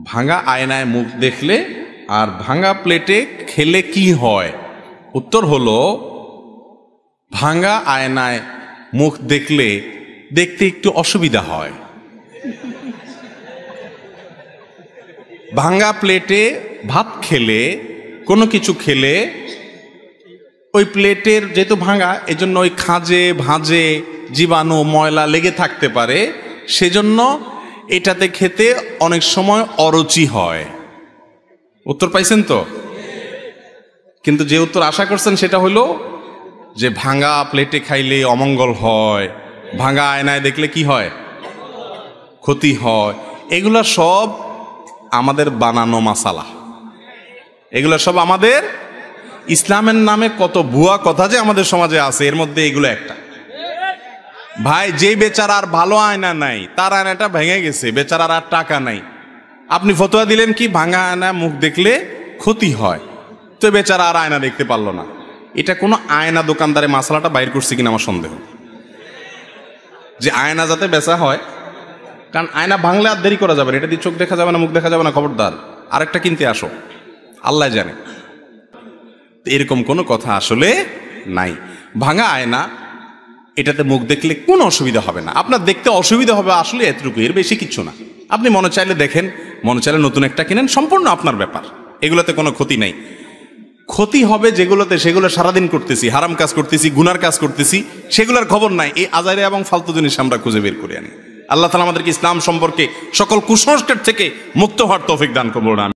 ভাঙা আয়নায় মুখ দেখলে আর ভাঙা প্লেটে খেলে কি হয়? উত্তর হলো, ভাঙা আয়নায় মুখ দেখলে দেখতে একটু অসুবিধা হয়। ভাঙা প্লেটে ভাত খেলে, কোনো কিছু খেলে, ওই প্লেটের যেহেতু ভাঙা, এজন্য ওই খাঁজে ভাঁজে জীবাণু ময়লা লেগে থাকতে পারে, সেজন্য এটাতে খেতে অনেক সময় অরুচি হয়। উত্তর পাইছেন তো? কিন্তু যে উত্তর আশা করছেন সেটা হলো যে ভাঙা প্লেটে খাইলে অমঙ্গল হয়, ভাঙা আয়নায় দেখলে কি হয়? ক্ষতি হয়। এগুলো সব আমাদের বানানো মাসালা, এগুলো সব আমাদের ইসলামের নামে কত ভুয়া কথা যে আমাদের সমাজে আছে, এর মধ্যে এগুলো একটা। ভাই, যে বেচারার ভালো আয়না নাই, তার আয়নাটা ভেঙে গেছে, বেচারার আর টাকা নাই, আপনি ফতোয়া দিলেন কি ভাঙা আয়না মুখ দেখলে ক্ষতি হয়, তো বেচারা আর আয়না দেখতে পারলো না। এটা কোনো আয়না দোকানদারে মাসালাটা বাইর করছে কিনা আমার সন্দেহ, যে আয়না যাতে বেচা হয়। কারণ আয়না ভাঙলে আর দেরি করা যাবে না, এটা দিয়ে চোখ দেখা যাবে না, মুখ দেখা যাবে না, খবরদার আরেকটা কিনতে আসো, আল্লাহ জানে। এরকম কোনো কথা আসলে নাই। ভাঙা আয়না, এটাতে মুখ দেখলে কোনো অসুবিধা হবে না। আপনার দেখতে অসুবিধা হবে আসলে এতটুকু, এর বেশি কিচ্ছু না। আপনি মনে চাইলে দেখেন, মনে চাইলে নতুন একটা কিনেন, সম্পূর্ণ আপনার ব্যাপার। এগুলোতে কোনো ক্ষতি নাই। ক্ষতি হবে যেগুলোতে, সেগুলো সারাদিন করতেছি, হারাম কাজ করতেছি, গুনার কাজ করতেছি, সেগুলোর খবর নাই। এই আজারে এবং ফালতু জিনিস আমরা খুঁজে বের করে আনি। আল্লাহ তাআলা আমাদেরকে ইসলাম সম্পর্কে সকল কুসংস্কার থেকে মুক্ত হওয়ার তৌফিক দান করুন।